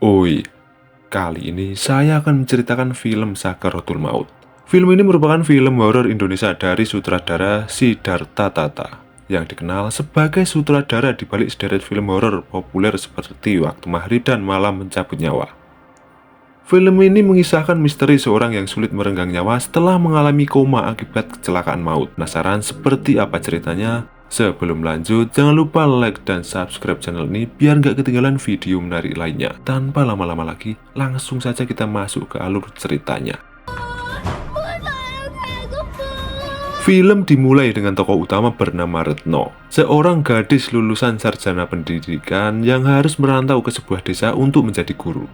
Oi, kali ini saya akan menceritakan film Sakaratul Maut. Film ini merupakan film horor Indonesia dari sutradara Siddhartha Tata yang dikenal sebagai sutradara di balik sederet film horor populer seperti Waktu Maghrib dan Malam Mencabut Nyawa. Film ini mengisahkan misteri seorang yang sulit merenggang nyawa setelah mengalami koma akibat kecelakaan maut. Penasaran seperti apa ceritanya? Sebelum lanjut, jangan lupa like dan subscribe channel ini biar nggak ketinggalan video menarik lainnya. Tanpa lama-lama lagi, langsung saja kita masuk ke alur ceritanya. Film dimulai dengan tokoh utama bernama Retno, seorang gadis lulusan sarjana pendidikan yang harus merantau ke sebuah desa untuk menjadi guru.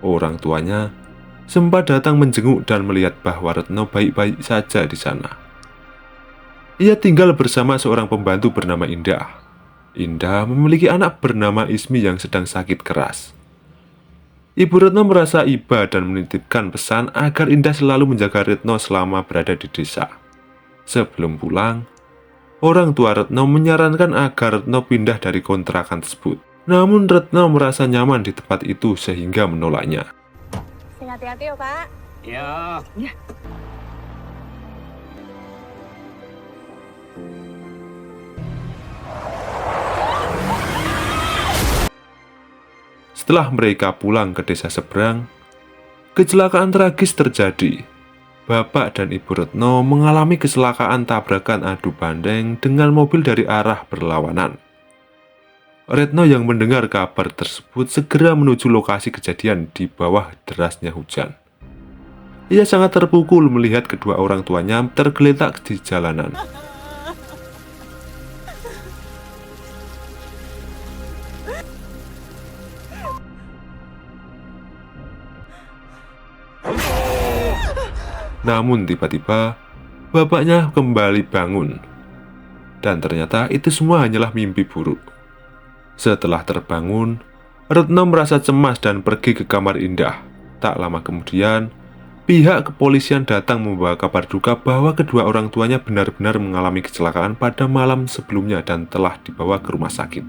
Orang tuanya sempat datang menjenguk dan melihat bahwa Retno baik-baik saja di sana. Ia tinggal bersama seorang pembantu bernama Indah. Indah memiliki anak bernama Ismi yang sedang sakit keras. Ibu Retno merasa iba dan menitipkan pesan agar Indah selalu menjaga Retno selama berada di desa. Sebelum pulang, orang tua Retno menyarankan agar Retno pindah dari kontrakan tersebut. Namun Retno merasa nyaman di tempat itu sehingga menolaknya. Hati-hati ya, Pak. Ya. Setelah mereka pulang ke desa seberang, kecelakaan tragis terjadi. Bapak dan Ibu Retno mengalami kecelakaan tabrakan adu bandeng dengan mobil dari arah berlawanan. Retno yang mendengar kabar tersebut segera menuju lokasi kejadian di bawah derasnya hujan. Ia sangat terpukul melihat kedua orang tuanya tergeletak di jalanan. Namun tiba-tiba, bapaknya kembali bangun. Dan ternyata itu semua hanyalah mimpi buruk. Setelah terbangun, Retno merasa cemas dan pergi ke kamar Indah. Tak lama kemudian, pihak kepolisian datang membawa kabar duka bahwa kedua orang tuanya benar-benar mengalami kecelakaan pada malam sebelumnya dan telah dibawa ke rumah sakit.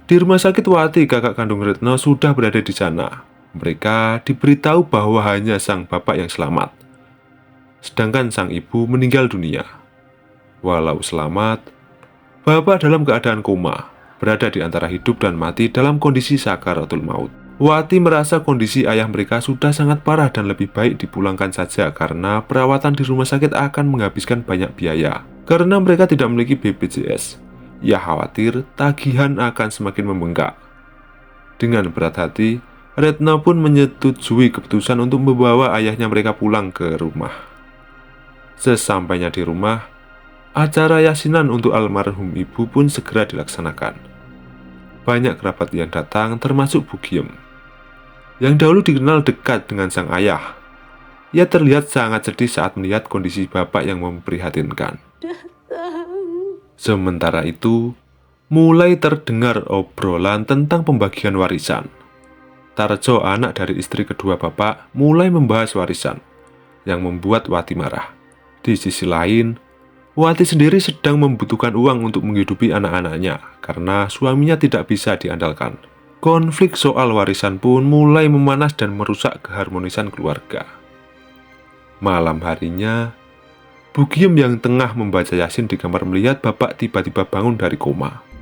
Di rumah sakit, Wati, kakak kandung Retno, sudah berada di sana. Mereka diberitahu bahwa hanya sang bapak yang selamat, sedangkan sang ibu meninggal dunia. Walau selamat, bapak dalam keadaan koma, berada di antara hidup dan mati dalam kondisi sakaratul maut. Wati merasa kondisi ayah mereka sudah sangat parah dan lebih baik dipulangkan saja karena perawatan di rumah sakit akan menghabiskan banyak biaya. Karena mereka tidak memiliki BPJS, ia khawatir tagihan akan semakin membengkak. Dengan berat hati, Retno pun menyetujui keputusan untuk membawa ayahnya mereka pulang ke rumah. Sesampainya di rumah, acara yasinan untuk almarhum ibu pun segera dilaksanakan. Banyak kerabat yang datang termasuk Bugiem, yang dahulu dikenal dekat dengan sang ayah. Ia terlihat sangat sedih saat melihat kondisi bapak yang memprihatinkan. Sementara itu, mulai terdengar obrolan tentang pembagian warisan. Tarjo, anak dari istri kedua bapak, mulai membahas warisan, yang membuat Wati marah. Di sisi lain, Wati sendiri sedang membutuhkan uang untuk menghidupi anak-anaknya, karena suaminya tidak bisa diandalkan. Konflik soal warisan pun mulai memanas dan merusak keharmonisan keluarga. Malam harinya, Bugiem yang tengah membaca Yasin di kamar melihat bapak tiba-tiba bangun dari koma.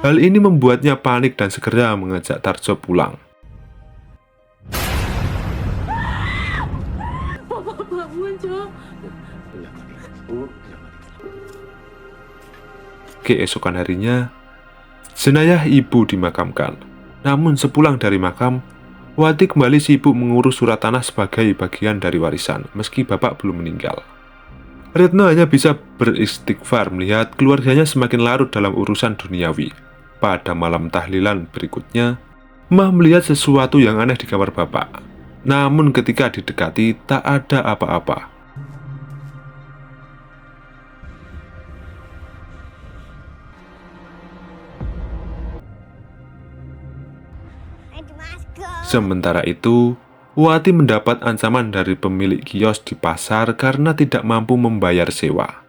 Hal ini membuatnya panik dan segera mengajak Tarjo pulang. Keesokan harinya, jenazah ibu dimakamkan. Namun sepulang dari makam, Wati kembali sibuk mengurus surat tanah sebagai bagian dari warisan, meski bapak belum meninggal. Retno hanya bisa beristighfar melihat keluarganya semakin larut dalam urusan duniawi. Pada malam tahlilan berikutnya, Mah melihat sesuatu yang aneh di kamar bapak. Namun ketika didekati, tak ada apa-apa. Sementara itu, Wati mendapat ancaman dari pemilik kios di pasar karena tidak mampu membayar sewa.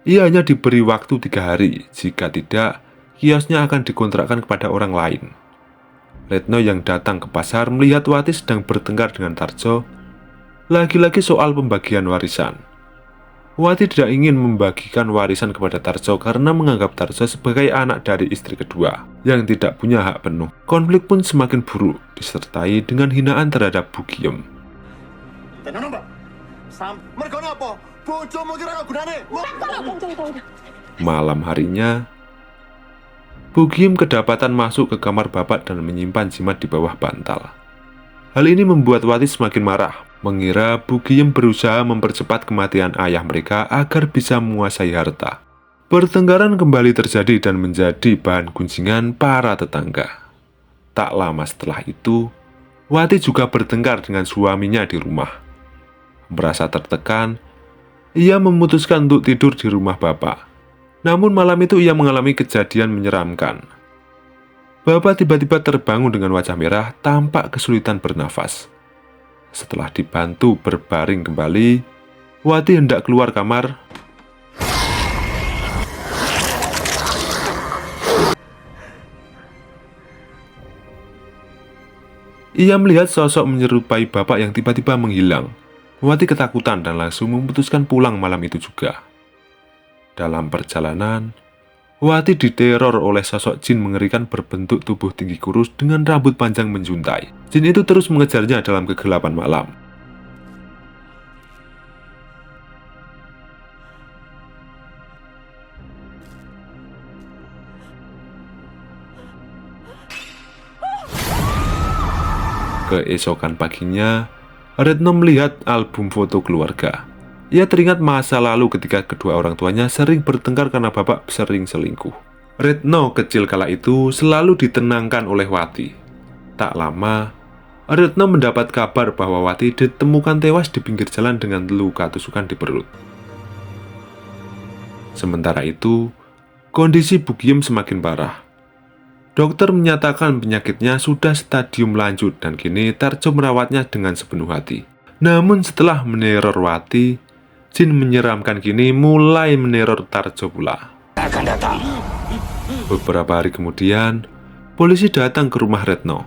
Ia hanya diberi waktu 3 hari, jika tidak, kiosnya akan dikontrakkan kepada orang lain. Retno yang datang ke pasar melihat Wati sedang bertengkar dengan Tarjo, lagi-lagi soal pembagian warisan. Wati tidak ingin membagikan warisan kepada Tarjo karena menganggap Tarjo sebagai anak dari istri kedua yang tidak punya hak penuh. Konflik pun semakin buruk, disertai dengan hinaan terhadap Bugiem. Malam harinya, Bugiem kedapatan masuk ke kamar bapak dan menyimpan jimat di bawah bantal. Hal ini membuat Wati semakin marah, mengira Bugiem berusaha mempercepat kematian ayah mereka agar bisa menguasai harta. Pertengkaran kembali terjadi dan menjadi bahan gunjingan para tetangga. Tak lama setelah itu, Wati juga bertengkar dengan suaminya di rumah. Merasa tertekan, ia memutuskan untuk tidur di rumah bapak. Namun malam itu ia mengalami kejadian menyeramkan. Bapak tiba-tiba terbangun dengan wajah merah, tampak kesulitan bernafas. Setelah dibantu berbaring kembali, Wati hendak keluar kamar. Ia melihat sosok menyerupai bapak yang tiba-tiba menghilang. Wati ketakutan dan langsung memutuskan pulang malam itu juga. Dalam perjalanan, Wati diteror oleh sosok jin mengerikan berbentuk tubuh tinggi kurus dengan rambut panjang menjuntai. Jin itu terus mengejarnya dalam kegelapan malam. Keesokan paginya, Retno melihat album foto keluarga. Ia teringat masa lalu ketika kedua orang tuanya sering bertengkar karena bapak sering selingkuh. Retno kecil kala itu selalu ditenangkan oleh Wati. Tak lama, Retno mendapat kabar bahwa Wati ditemukan tewas di pinggir jalan dengan luka tusukan di perut. Sementara itu, kondisi Bugiem semakin parah. Dokter menyatakan penyakitnya sudah stadium lanjut dan kini Tarjo merawatnya dengan sepenuh hati. Namun setelah meneror Wati, jin menyeramkan kini mulai meneror Tarjo pula. Beberapa hari kemudian, polisi datang ke rumah Retno.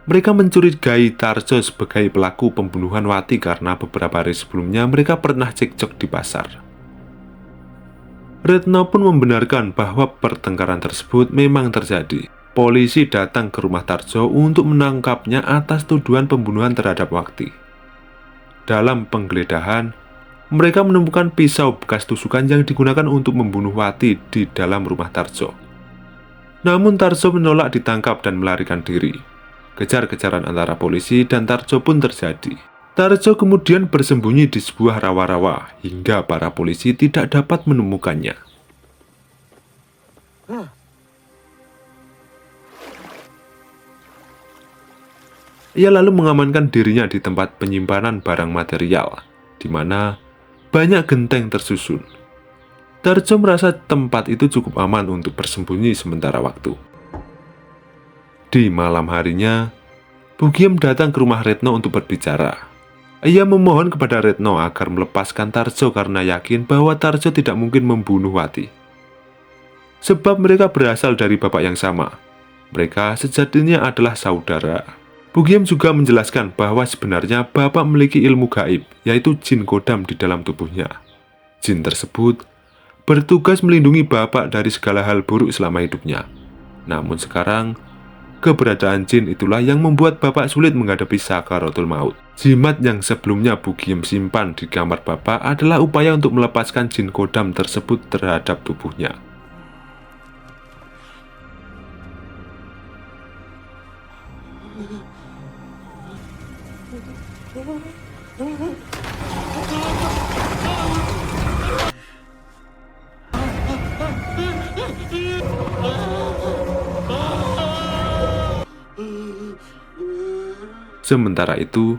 Mereka mencurigai Tarjo sebagai pelaku pembunuhan Wati karena beberapa hari sebelumnya mereka pernah cekcok di pasar. Retno pun membenarkan bahwa pertengkaran tersebut memang terjadi. Polisi datang ke rumah Tarjo untuk menangkapnya atas tuduhan pembunuhan terhadap Wati. Dalam penggeledahan, mereka menemukan pisau bekas tusukan yang digunakan untuk membunuh Wati di dalam rumah Tarjo. Namun Tarjo menolak ditangkap dan melarikan diri. Kejar-kejaran antara polisi dan Tarjo pun terjadi. Tarjo kemudian bersembunyi di sebuah rawa-rawa hingga para polisi tidak dapat menemukannya. Ia lalu mengamankan dirinya di tempat penyimpanan barang material, di mana banyak genteng tersusun. Tarjo merasa tempat itu cukup aman untuk bersembunyi sementara waktu. Di malam harinya, Bugiem datang ke rumah Retno untuk berbicara. Ia memohon kepada Retno agar melepaskan Tarjo karena yakin bahwa Tarjo tidak mungkin membunuh Wati. Sebab mereka berasal dari bapak yang sama. Mereka sejatinya adalah saudara. Bugiem juga menjelaskan bahwa sebenarnya bapak memiliki ilmu gaib, yaitu jin kodam di dalam tubuhnya. Jin tersebut bertugas melindungi bapak dari segala hal buruk selama hidupnya. Namun sekarang, keberadaan jin itulah yang membuat bapak sulit menghadapi sakaratul maut. Jimat yang sebelumnya Bugiem simpan di kamar bapak adalah upaya untuk melepaskan jin kodam tersebut terhadap tubuhnya. Sementara itu,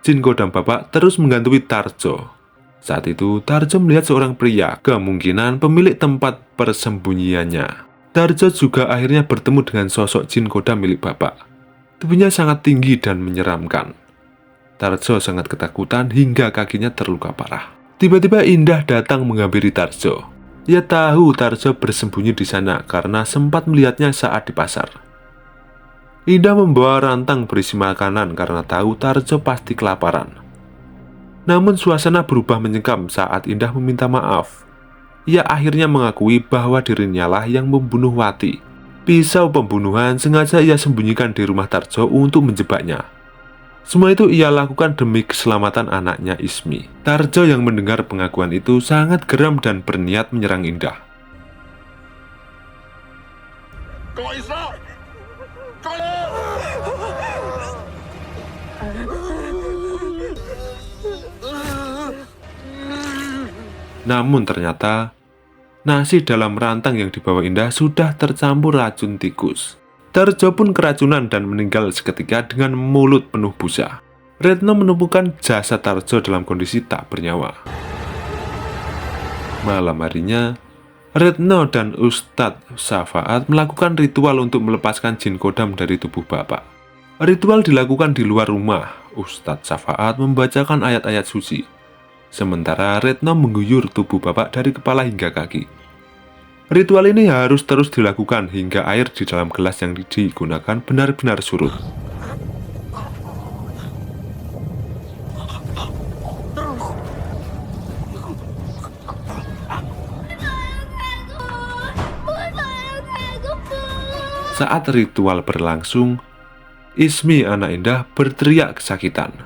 jin kodam bapak terus menggantui Tarjo. Saat itu, Tarjo melihat seorang pria, kemungkinan pemilik tempat persembunyiannya. Tarjo juga akhirnya bertemu dengan sosok jin kodam milik bapak. Tubuhnya sangat tinggi dan menyeramkan. Tarjo sangat ketakutan hingga kakinya terluka parah. Tiba-tiba Indah datang menghampiri Tarjo. Ia tahu Tarjo bersembunyi di sana karena sempat melihatnya saat di pasar. Indah membawa rantang berisi makanan karena tahu Tarjo pasti kelaparan. Namun suasana berubah mencekam saat Indah meminta maaf. Ia akhirnya mengakui bahwa dirinya lah yang membunuh Wati. Pisau pembunuhan sengaja ia sembunyikan di rumah Tarjo untuk menjebaknya. Semua itu ia lakukan demi keselamatan anaknya Ismi. Tarjo yang mendengar pengakuan itu sangat geram dan berniat menyerang Indah. Namun ternyata nasi dalam rantang yang dibawa Indah sudah tercampur racun tikus. Tarjo pun keracunan dan meninggal seketika dengan mulut penuh busa. Retno menemukan jasad Tarjo dalam kondisi tak bernyawa. Malam harinya, Retno dan Ustadz Syafaat melakukan ritual untuk melepaskan jin kodam dari tubuh bapak. Ritual dilakukan di luar rumah. Ustadz Syafaat membacakan ayat-ayat suci, sementara Retno mengguyur tubuh bapak dari kepala hingga kaki. Ritual ini harus terus dilakukan hingga air di dalam gelas yang digunakan benar-benar surut. Saat ritual berlangsung, Ismi anak Indah berteriak kesakitan.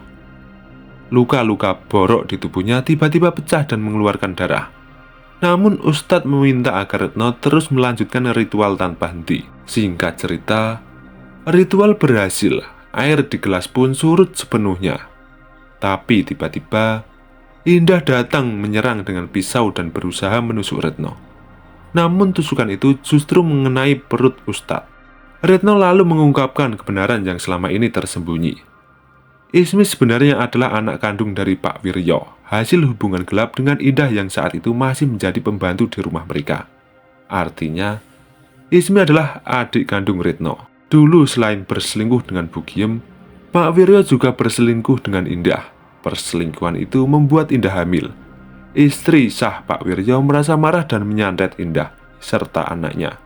Luka-luka borok di tubuhnya tiba-tiba pecah dan mengeluarkan darah. Namun Ustadz meminta agar Retno terus melanjutkan ritual tanpa henti. Singkat cerita, ritual berhasil. Air di gelas pun surut sepenuhnya. Tapi tiba-tiba Indah datang menyerang dengan pisau dan berusaha menusuk Retno. Namun tusukan itu justru mengenai perut Ustadz. Retno lalu mengungkapkan kebenaran yang selama ini tersembunyi. Ismi sebenarnya adalah anak kandung dari Pak Wiryo, hasil hubungan gelap dengan Indah yang saat itu masih menjadi pembantu di rumah mereka. Artinya, Ismi adalah adik kandung Retno. Dulu selain berselingkuh dengan Bugiem, Pak Wiryo juga berselingkuh dengan Indah. Perselingkuhan itu membuat Indah hamil. Istri sah Pak Wiryo merasa marah dan menyantet Indah serta anaknya.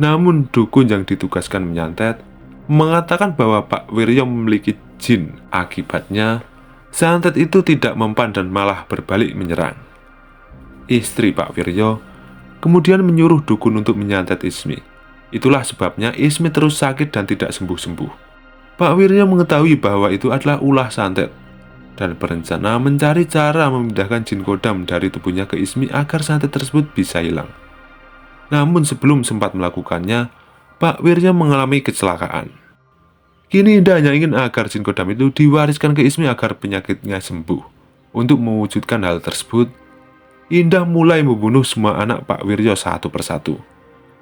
Namun dukun yang ditugaskan menyantet mengatakan bahwa Pak Wiryo memiliki jin. Akibatnya, santet itu tidak mempan dan malah berbalik menyerang. Istri Pak Wiryo kemudian menyuruh dukun untuk menyantet Ismi. Itulah sebabnya Ismi terus sakit dan tidak sembuh-sembuh. Pak Wiryo mengetahui bahwa itu adalah ulah santet dan berencana mencari cara memindahkan jin kodam dari tubuhnya ke Ismi agar santet tersebut bisa hilang. Namun sebelum sempat melakukannya, Pak Wiryo mengalami kecelakaan. Kini Indah hanya ingin agar jin kodam itu diwariskan ke Ismi agar penyakitnya sembuh. Untuk mewujudkan hal tersebut, Indah mulai membunuh semua anak Pak Wiryo satu persatu.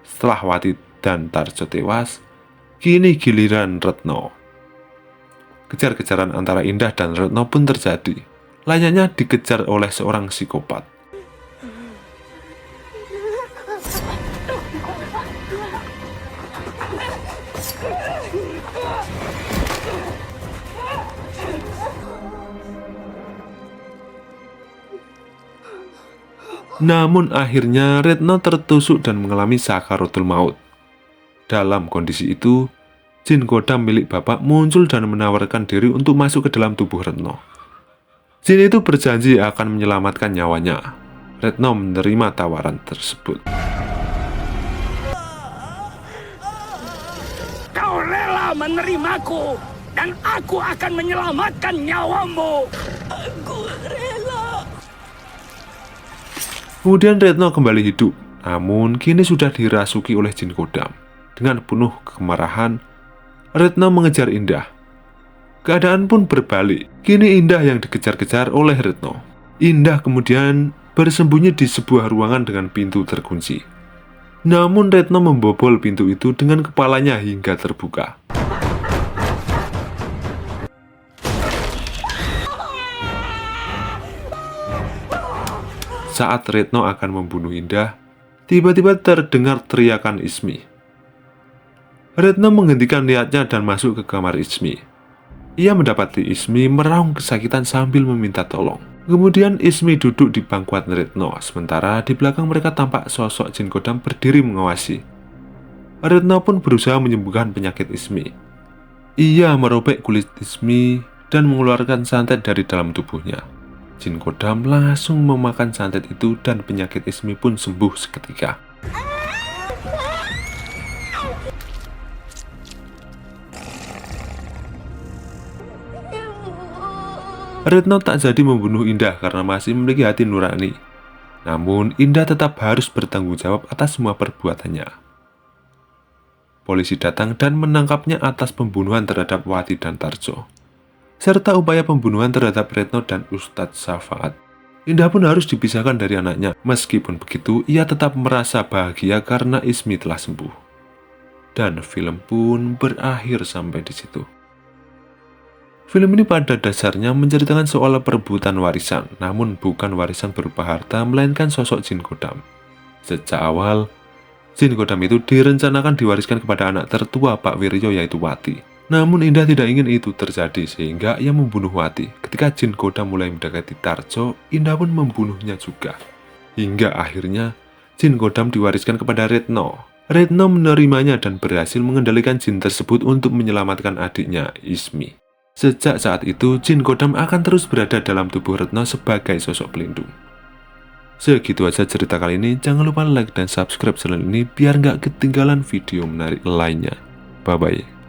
Setelah Wati dan Tarjo tewas, kini giliran Retno. Kejar-kejaran antara Indah dan Retno pun terjadi. Layaknya dikejar oleh seorang psikopat. Namun akhirnya Retno tertusuk dan mengalami sakaratul maut. Dalam kondisi itu, jin kodam milik bapak muncul dan menawarkan diri untuk masuk ke dalam tubuh Retno. Jin itu berjanji akan menyelamatkan nyawanya. Retno menerima tawaran tersebut. Kau rela menerimaku dan aku akan menyelamatkan nyawamu. Aku rela. Kemudian Retno kembali hidup, namun kini sudah dirasuki oleh jin kodam. Dengan penuh kemarahan, Retno mengejar Indah. Keadaan pun berbalik. Kini Indah yang dikejar-kejar oleh Retno. Indah kemudian bersembunyi di sebuah ruangan dengan pintu terkunci. Namun Retno membobol pintu itu dengan kepalanya hingga terbuka. Saat Retno akan membunuh Indah, tiba-tiba terdengar teriakan Ismi. Retno menghentikan niatnya dan masuk ke kamar Ismi. Ia mendapati Ismi meraung kesakitan sambil meminta tolong. Kemudian Ismi duduk di pangkuan Retno, sementara di belakang mereka tampak sosok Jin Kodam berdiri mengawasi. Retno pun berusaha menyembuhkan penyakit Ismi. Ia merobek kulit Ismi dan mengeluarkan santet dari dalam tubuhnya. Jin Kodam langsung memakan santet itu dan penyakit Ismi pun sembuh seketika. Retno tak jadi membunuh Indah karena masih memiliki hati nurani. Namun, Indah tetap harus bertanggung jawab atas semua perbuatannya. Polisi datang dan menangkapnya atas pembunuhan terhadap Wati dan Tarjo, serta upaya pembunuhan terhadap Retno dan Ustadz Syafaat. Indah pun harus dipisahkan dari anaknya. Meskipun begitu, ia tetap merasa bahagia karena Ismi telah sembuh. Dan film pun berakhir sampai di situ. Film ini pada dasarnya menceritakan soal perebutan warisan, namun bukan warisan berupa harta, melainkan sosok Jin Kodam. Sejak awal, Jin Kodam itu direncanakan diwariskan kepada anak tertua Pak Wiryo yaitu Wati. Namun Indah tidak ingin itu terjadi sehingga ia membunuh Wati. Ketika Jin Kodam mulai mendekati Tarjo, Indah pun membunuhnya juga. Hingga akhirnya Jin Kodam diwariskan kepada Retno. Retno menerimanya dan berhasil mengendalikan jin tersebut untuk menyelamatkan adiknya, Ismi. Sejak saat itu, Jin Kodam akan terus berada dalam tubuh Retno sebagai sosok pelindung. Segitu aja cerita kali ini, jangan lupa like dan subscribe channel ini biar nggak ketinggalan video menarik lainnya. Bye-bye.